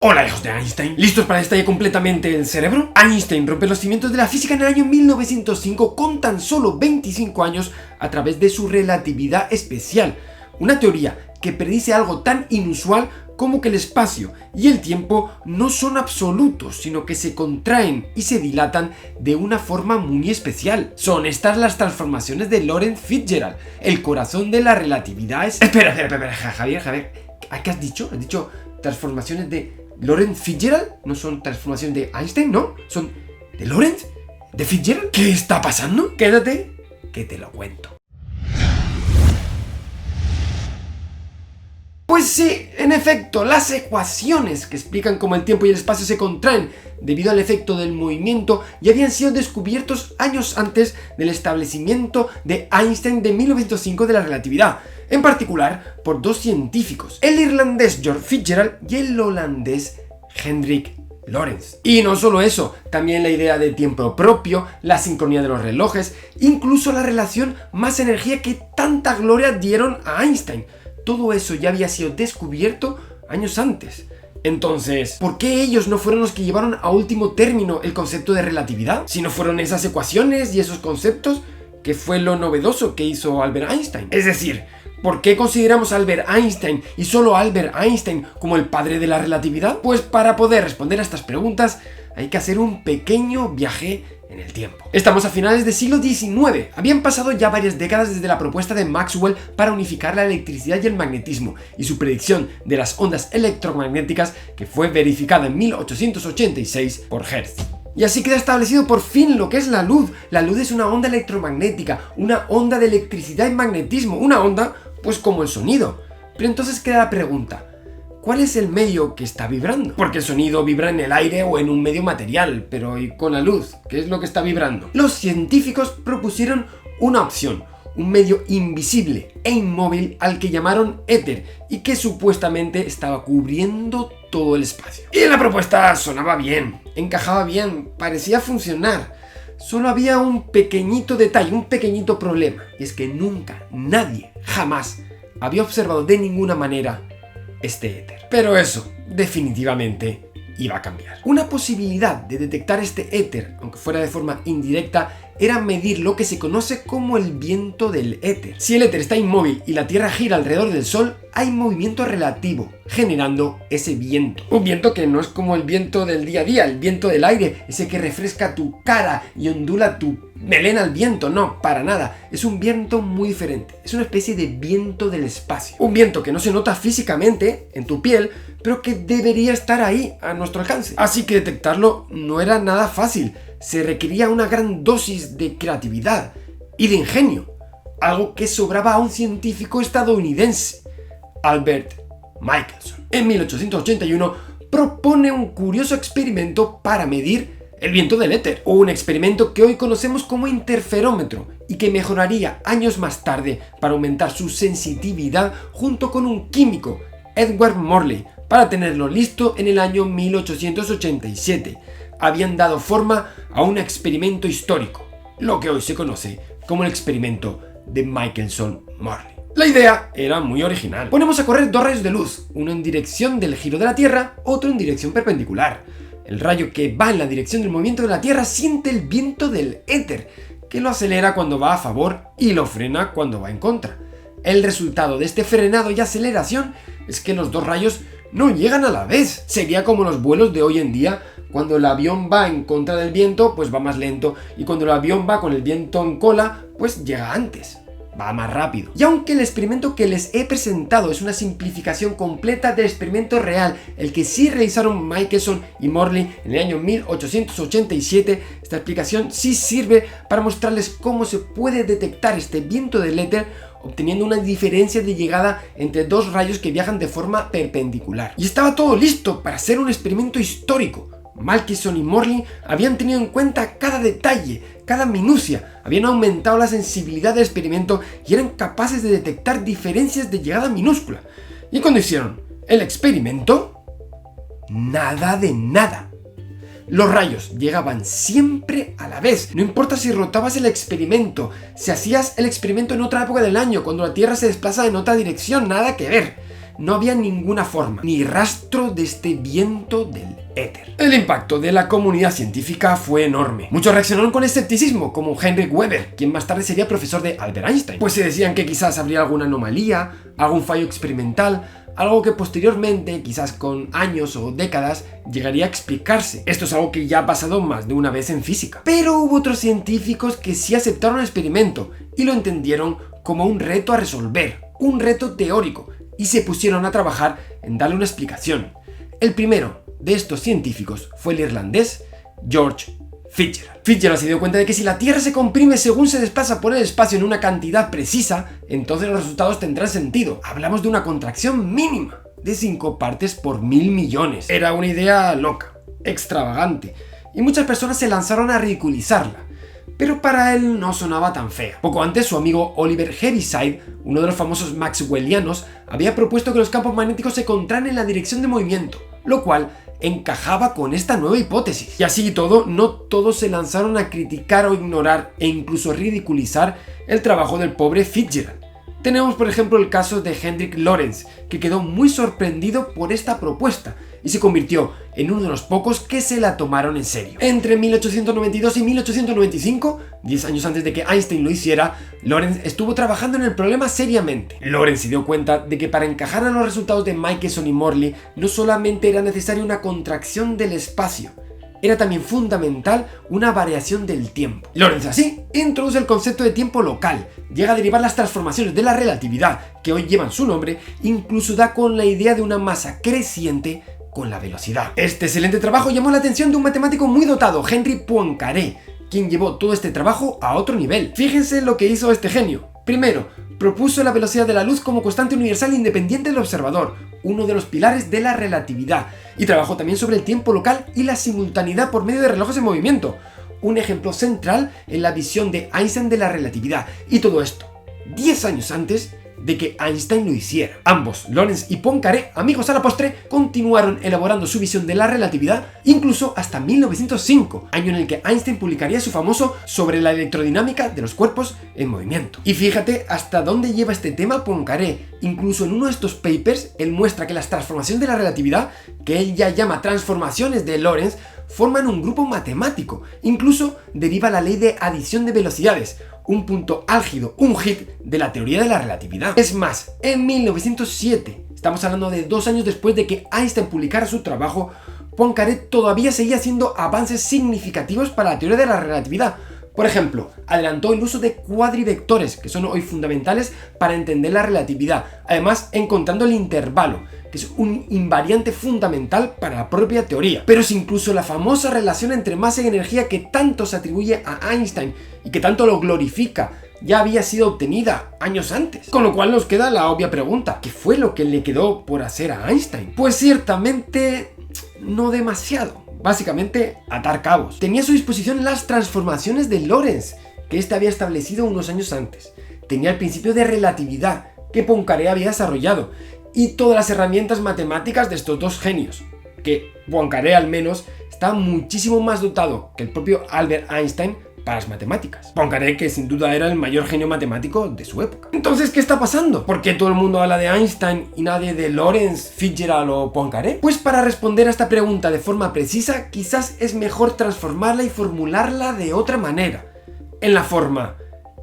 Hola hijos de Einstein, ¿listos para estallar completamente el cerebro? Einstein rompe los cimientos de la física en el año 1905 con tan solo 25 años a través de su relatividad especial, una teoría que predice algo tan inusual como que el espacio y el tiempo no son absolutos, sino que se contraen y se dilatan de una forma muy especial. Son estas las transformaciones de Lorentz Fitzgerald, el corazón de la relatividad. Espera, Javier, ¿qué has dicho? ¿Has dicho transformaciones de Lorentz Fitzgerald? No son transformaciones de Einstein, ¿no? Son de Lorentz, de Fitzgerald. ¿Qué está pasando? Quédate, que te lo cuento. Pues sí, en efecto, las ecuaciones que explican cómo el tiempo y el espacio se contraen debido al efecto del movimiento ya habían sido descubiertos años antes del establecimiento de Einstein de 1905 de la relatividad, en particular por dos científicos, el irlandés George Fitzgerald y el holandés Hendrik Lorentz. Y no solo eso, también la idea de tiempo propio, la sincronía de los relojes, incluso la relación masa-energía que tanta gloria dieron a Einstein. Todo eso ya había sido descubierto años antes. Entonces, ¿por qué ellos no fueron los que llevaron a último término el concepto de relatividad? Si no fueron esas ecuaciones y esos conceptos, ¿qué fue lo novedoso que hizo Albert Einstein? Es decir, ¿por qué consideramos a Albert Einstein y solo a Albert Einstein como el padre de la relatividad? Pues para poder responder a estas preguntas hay que hacer un pequeño viaje en el tiempo. Estamos a finales del siglo XIX. Habían pasado ya varias décadas desde la propuesta de Maxwell para unificar la electricidad y el magnetismo y su predicción de las ondas electromagnéticas, que fue verificada en 1886 por Hertz. Y así queda establecido por fin lo que es la luz. La luz es una onda electromagnética, una onda de electricidad y magnetismo, una onda pues como el sonido. Pero entonces queda la pregunta: ¿cuál es el medio que está vibrando? Porque el sonido vibra en el aire o en un medio material, pero ¿y con la luz? ¿Qué es lo que está vibrando? Los científicos propusieron una opción, un medio invisible e inmóvil al que llamaron éter y que supuestamente estaba cubriendo todo el espacio. Y la propuesta sonaba bien, encajaba bien, parecía funcionar. Solo había un pequeñito detalle, un pequeñito problema, y es que nunca, nadie, jamás había observado de ninguna manera este éter. Pero eso, definitivamente, iba a cambiar. Una posibilidad de detectar este éter, aunque fuera de forma indirecta, era medir lo que se conoce como el viento del éter. Si el éter está inmóvil y la Tierra gira alrededor del Sol, hay movimiento relativo, generando ese viento. Un viento que no es como el viento del día a día, el viento del aire, ese que refresca tu cara y ondula tu melena al viento. No, para nada. Es un viento muy diferente. Es una especie de viento del espacio. Un viento que no se nota físicamente en tu piel, pero que debería estar ahí a nuestro alcance. Así que detectarlo no era nada fácil. Se requería una gran dosis de creatividad y de ingenio, algo que sobraba a un científico estadounidense, Albert Michelson. En 1881 propone un curioso experimento para medir el viento del éter, o un experimento que hoy conocemos como interferómetro y que mejoraría años más tarde para aumentar su sensitividad junto con un químico, Edward Morley, para tenerlo listo en el año 1887. Habían dado forma a un experimento histórico, lo que hoy se conoce como el experimento de Michelson-Morley. La idea era muy original. Ponemos a correr dos rayos de luz, uno en dirección del giro de la Tierra, otro en dirección perpendicular. El rayo que va en la dirección del movimiento de la Tierra siente el viento del éter, que lo acelera cuando va a favor y lo frena cuando va en contra. El resultado de este frenado y aceleración es que los dos rayos no llegan a la vez. Sería como los vuelos de hoy en día. Cuando el avión va en contra del viento, pues va más lento. Y cuando el avión va con el viento en cola, pues llega antes. Va más rápido. Y aunque el experimento que les he presentado es una simplificación completa del experimento real, el que sí realizaron Michelson y Morley en el año 1887, esta explicación sí sirve para mostrarles cómo se puede detectar este viento del éter obteniendo una diferencia de llegada entre dos rayos que viajan de forma perpendicular. Y estaba todo listo para hacer un experimento histórico. Michelson y Morley habían tenido en cuenta cada detalle, cada minucia, habían aumentado la sensibilidad del experimento y eran capaces de detectar diferencias de llegada minúscula. Y cuando hicieron el experimento, nada de nada. Los rayos llegaban siempre a la vez, no importa si rotabas el experimento, si hacías el experimento en otra época del año, cuando la Tierra se desplaza en otra dirección, nada que ver. no había ninguna forma, ni rastro de este viento del éter. El impacto de la comunidad científica fue enorme. Muchos reaccionaron con escepticismo, como Heinrich Weber, quien más tarde sería profesor de Albert Einstein, pues se decían que quizás habría alguna anomalía, algún fallo experimental, algo que posteriormente, quizás con años o décadas, llegaría a explicarse. Esto es algo que ya ha pasado más de una vez en física. Pero hubo otros científicos que sí aceptaron el experimento y lo entendieron como un reto a resolver, un reto teórico, y se pusieron a trabajar en darle una explicación. El primero de estos científicos fue el irlandés George Fitzgerald. Fitzgerald se dio cuenta de que si la Tierra se comprime según se desplaza por el espacio en una cantidad precisa, entonces los resultados tendrán sentido. Hablamos de una contracción mínima de 5 partes por 1000 millones. Era una idea loca, extravagante, y muchas personas se lanzaron a ridiculizarla. Pero para él no sonaba tan fea. Poco antes, su amigo Oliver Heaviside, uno de los famosos maxwellianos, había propuesto que los campos magnéticos se contraen en la dirección de movimiento, lo cual encajaba con esta nueva hipótesis. Y así y todo, no todos se lanzaron a criticar o ignorar e incluso ridiculizar el trabajo del pobre Fitzgerald. Tenemos por ejemplo el caso de Hendrik Lorentz, que quedó muy sorprendido por esta propuesta y se convirtió en uno de los pocos que se la tomaron en serio. Entre 1892 y 1895, 10 años antes de que Einstein lo hiciera, Lorentz estuvo trabajando en el problema seriamente. Lorentz se dio cuenta de que para encajar a los resultados de Michelson y Morley no solamente era necesaria una contracción del espacio, era también fundamental una variación del tiempo. Lorentz así introduce el concepto de tiempo local, llega a derivar las transformaciones de la relatividad, que hoy llevan su nombre, incluso da con la idea de una masa creciente con la velocidad. Este excelente trabajo llamó la atención de un matemático muy dotado, Henri Poincaré, quien llevó todo este trabajo a otro nivel. Fíjense lo que hizo este genio. Primero, propuso la velocidad de la luz como constante universal independiente del observador, uno de los pilares de la relatividad, y trabajó también sobre el tiempo local y la simultaneidad por medio de relojes en movimiento, un ejemplo central en la visión de Einstein de la relatividad, y todo esto 10 años antes de que Einstein lo hiciera. Ambos, Lorentz y Poincaré, amigos a la postre, continuaron elaborando su visión de la relatividad incluso hasta 1905, año en el que Einstein publicaría su famoso Sobre la electrodinámica de los cuerpos en movimiento. Y fíjate hasta dónde lleva este tema Poincaré. Incluso en uno de estos papers, él muestra que las transformaciones de la relatividad, que él ya llama transformaciones de Lorentz, forman un grupo matemático. Incluso deriva la ley de adición de velocidades, un punto álgido, un hit de la teoría de la relatividad. Es más, en 1907, estamos hablando de 2 años después de que Einstein publicara su trabajo, Poincaré todavía seguía haciendo avances significativos para la teoría de la relatividad. Por ejemplo, adelantó el uso de cuadrivectores, que son hoy fundamentales para entender la relatividad, además encontrando el intervalo, que es un invariante fundamental para la propia teoría. Pero es incluso la famosa relación entre masa y energía que tanto se atribuye a Einstein y que tanto lo glorifica, ya había sido obtenida años antes. Con lo cual nos queda la obvia pregunta, ¿qué fue lo que le quedó por hacer a Einstein? Pues ciertamente no demasiado. Básicamente, atar cabos. Tenía a su disposición las transformaciones de Lorentz, que éste había establecido unos años antes. Tenía el principio de relatividad, que Poincaré había desarrollado, y todas las herramientas matemáticas de estos dos genios, que Poincaré al menos está muchísimo más dotado que el propio Albert Einstein para las matemáticas. Poincaré, que sin duda era el mayor genio matemático de su época. Entonces, ¿qué está pasando? ¿Por qué todo el mundo habla de Einstein y nadie de Lorentz, Fitzgerald o Poincaré? Pues para responder a esta pregunta de forma precisa, quizás es mejor transformarla y formularla de otra manera. En la forma,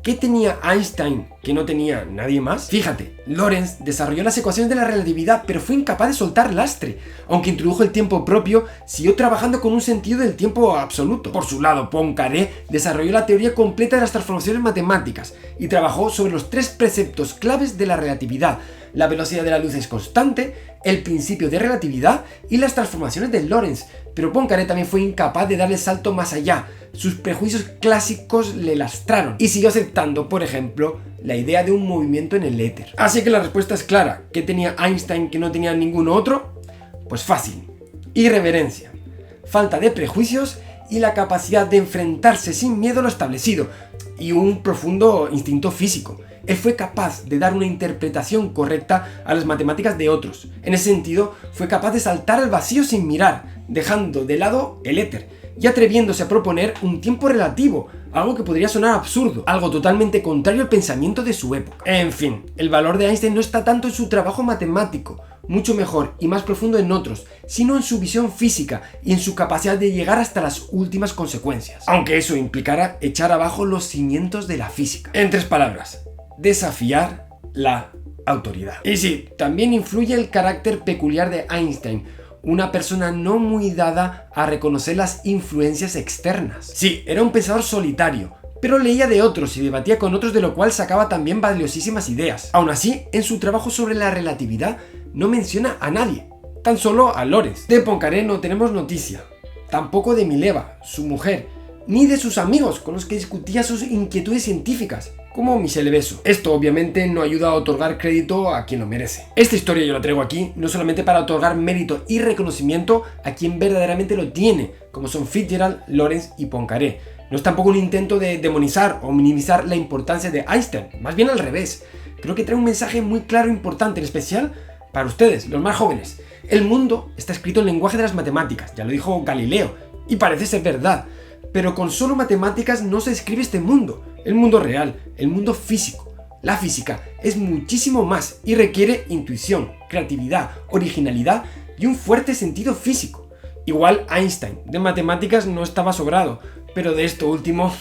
¿qué tenía Einstein que no tenía nadie más? Fíjate, Lorentz desarrolló las ecuaciones de la relatividad, pero fue incapaz de soltar lastre. Aunque introdujo el tiempo propio, siguió trabajando con un sentido del tiempo absoluto. Por su lado, Poincaré desarrolló la teoría completa de las transformaciones matemáticas y trabajó sobre los 3 preceptos claves de la relatividad: la velocidad de la luz es constante, el principio de relatividad y las transformaciones de Lorentz. Pero Poincaré también fue incapaz de darle el salto más allá. Sus prejuicios clásicos le lastraron y siguió aceptando, por ejemplo, la idea de un movimiento en el éter. Así que la respuesta es clara. ¿Qué tenía Einstein que no tenía ningún otro? Pues fácil. Irreverencia, falta de prejuicios y la capacidad de enfrentarse sin miedo a lo establecido, y un profundo instinto físico. Él fue capaz de dar una interpretación correcta a las matemáticas de otros. En ese sentido, fue capaz de saltar al vacío sin mirar, dejando de lado el éter y atreviéndose a proponer un tiempo relativo, algo que podría sonar absurdo, algo totalmente contrario al pensamiento de su época. En fin, el valor de Einstein no está tanto en su trabajo matemático, mucho mejor y más profundo en otros, sino en su visión física y en su capacidad de llegar hasta las últimas consecuencias, aunque eso implicara echar abajo los cimientos de la física. En 3 palabras, desafiar la autoridad. Y sí, también influye el carácter peculiar de Einstein, una persona no muy dada a reconocer las influencias externas. Sí, era un pensador solitario, pero leía de otros y debatía con otros, de lo cual sacaba también valiosísimas ideas. Aún así, en su trabajo sobre la relatividad no menciona a nadie, tan solo a Lorentz. De Poincaré no tenemos noticia, tampoco de Mileva, su mujer, ni de sus amigos con los que discutía sus inquietudes científicas, como Michel Besso. Esto obviamente no ayuda a otorgar crédito a quien lo merece. Esta historia yo la traigo aquí no solamente para otorgar mérito y reconocimiento a quien verdaderamente lo tiene, como son Fitzgerald, Lorentz y Poincaré. No es tampoco un intento de demonizar o minimizar la importancia de Einstein, más bien al revés. Creo que trae un mensaje muy claro e importante, en especial para ustedes, los más jóvenes. El mundo está escrito en lenguaje de las matemáticas, ya lo dijo Galileo, y parece ser verdad. Pero con solo matemáticas no se escribe este mundo, el mundo real, el mundo físico. La física es muchísimo más y requiere intuición, creatividad, originalidad y un fuerte sentido físico. Igual Einstein, de matemáticas no estaba sobrado, pero de esto último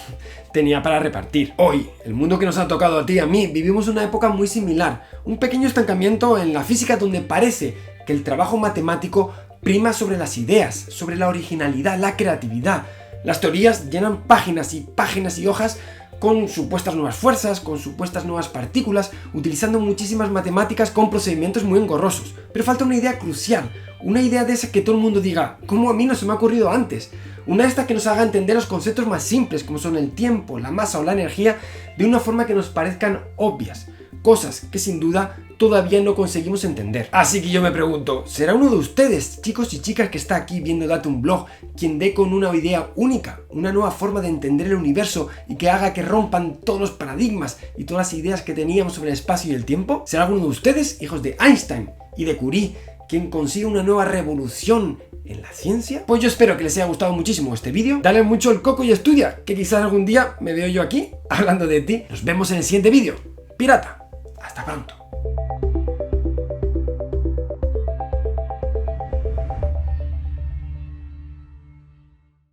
tenía para repartir. Hoy, el mundo que nos ha tocado a ti y a mí, vivimos una época muy similar, un pequeño estancamiento en la física donde parece que el trabajo matemático prima sobre las ideas, sobre la originalidad, la creatividad. Las teorías llenan páginas y hojas con supuestas nuevas fuerzas, con supuestas nuevas partículas, utilizando muchísimas matemáticas con procedimientos muy engorrosos. Pero falta una idea crucial, una idea de esa que todo el mundo diga, ¿cómo a mí no se me ha ocurrido antes? Una de estas que nos haga entender los conceptos más simples, como son el tiempo, la masa o la energía, de una forma que nos parezcan obvias. Cosas que sin duda todavía no conseguimos entender. Así que yo me pregunto, ¿será uno de ustedes, chicos y chicas que está aquí viendo Date un Blog, quien dé con una idea única, una nueva forma de entender el universo y que haga que rompan todos los paradigmas y todas las ideas que teníamos sobre el espacio y el tiempo? ¿Será alguno de ustedes, hijos de Einstein y de Curie, quien consiga una nueva revolución en la ciencia? Pues yo espero que les haya gustado muchísimo este vídeo. Dale mucho el coco y estudia, que quizás algún día me veo yo aquí hablando de ti. Nos vemos en el siguiente vídeo. Pirata. Hasta pronto.